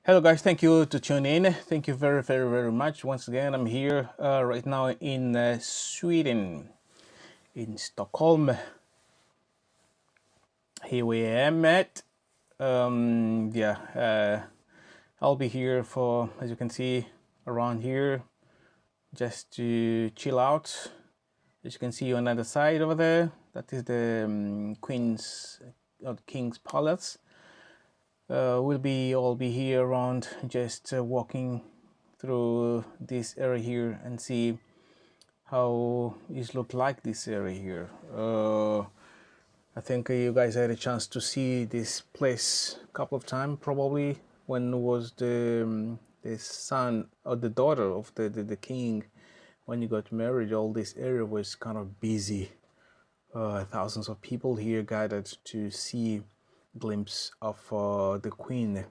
Hello guys, thank you to tune in. Thank you very much. Once again, I'm here right now in Sweden, in Stockholm. Here we am at. I'll be here for, as you can see, around here, just to chill out. As you can see on the other side over there, that is the Queen's or King's Palace. We'll all be here around, just walking through this area here and see how it look like this area here. I think you guys had a chance to see this place a couple of times, probably when was the son or the daughter of the king, when you got married. All this area was kind of busy. Thousands of people here gathered to see glimpse of the queen,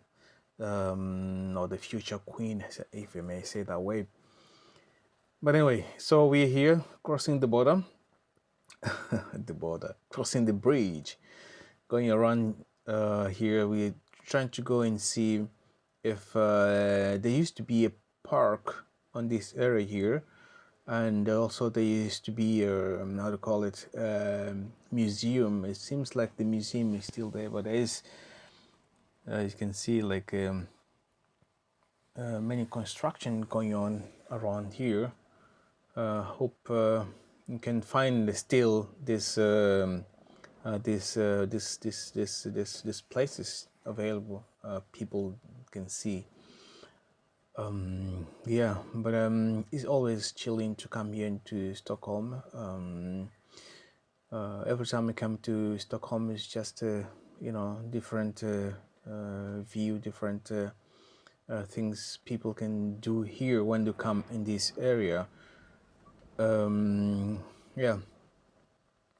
or the future queen, if you may say that way. But anyway, so we're here crossing the border, crossing the bridge, going around here. We're trying to go and see if there used to be a park on this area here, and also there used to be a, how to call it, museum. It seems like the museum is still there, but there is, you can see, like many construction going on around here. Hope you can find still this places available. People can see. Yeah, but it's always chilling to come here into Stockholm. Every time I come to Stockholm, it's just different view, different things people can do here when they come in this area. Yeah,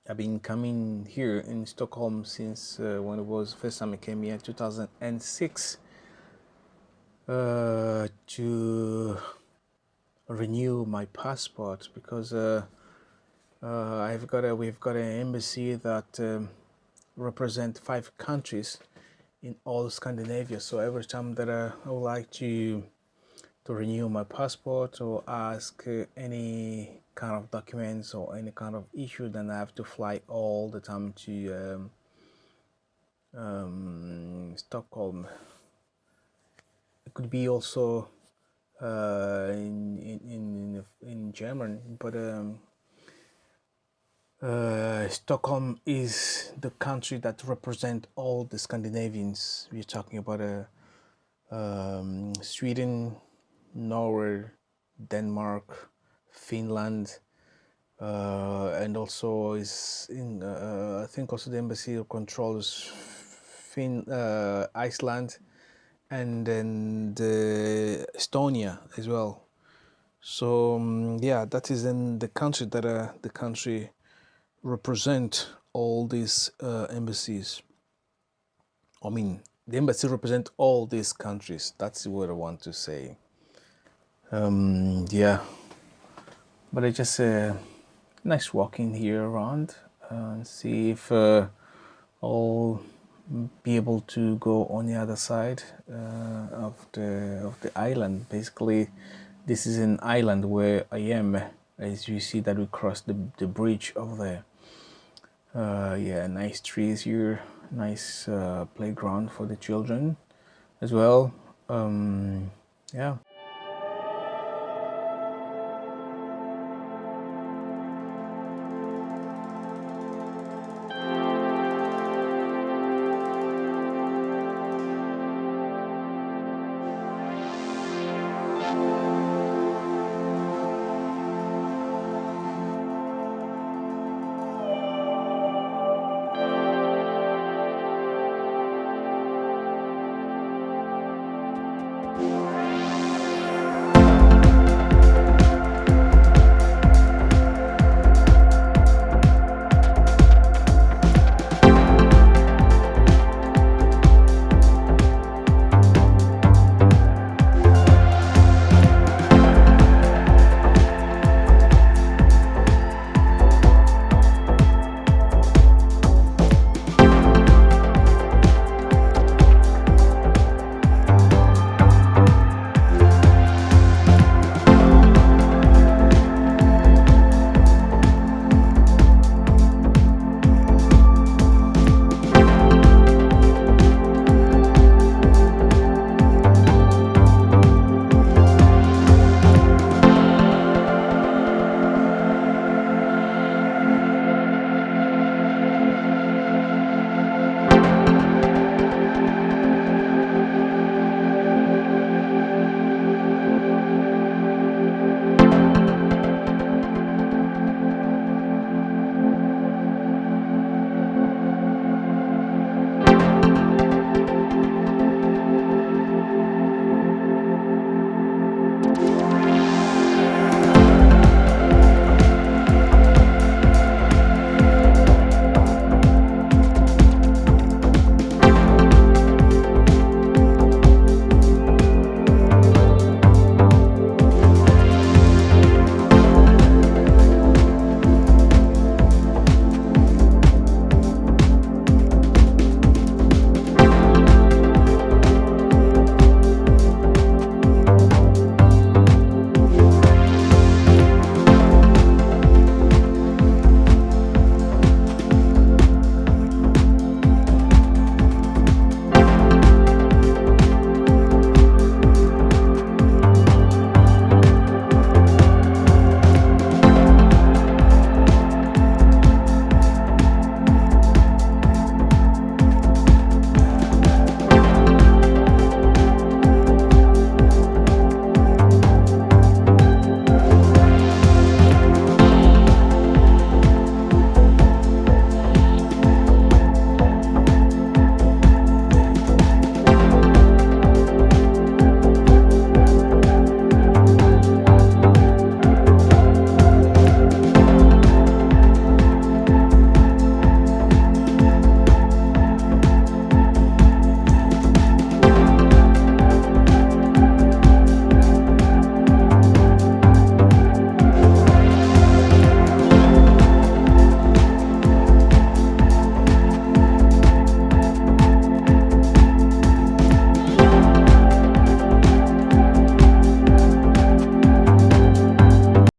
I've been coming here in Stockholm since when it was first time I came here in 2006 to renew my passport, because we've got an embassy that represent 5 countries in all Scandinavia. So every time that I would like to renew my passport or ask any kind of documents or any kind of issue, then I have to fly all the time to Stockholm. It could be also in German, but Stockholm is the country that represent all the Scandinavians. We're talking about Sweden, Norway, Denmark, Finland, and also is in I think also the embassy controls Iceland, and then the Estonia as well. So yeah, that is in the country that the country represent all these embassies. I mean, the embassy represent all these countries. That's what I want to say. Yeah, but I just nice walking here around and see if I'll be able to go on the other side of the island. Basically, this is an island where I am. As you see that we crossed the bridge over there. Yeah, nice trees here, nice playground for the children as well. Yeah.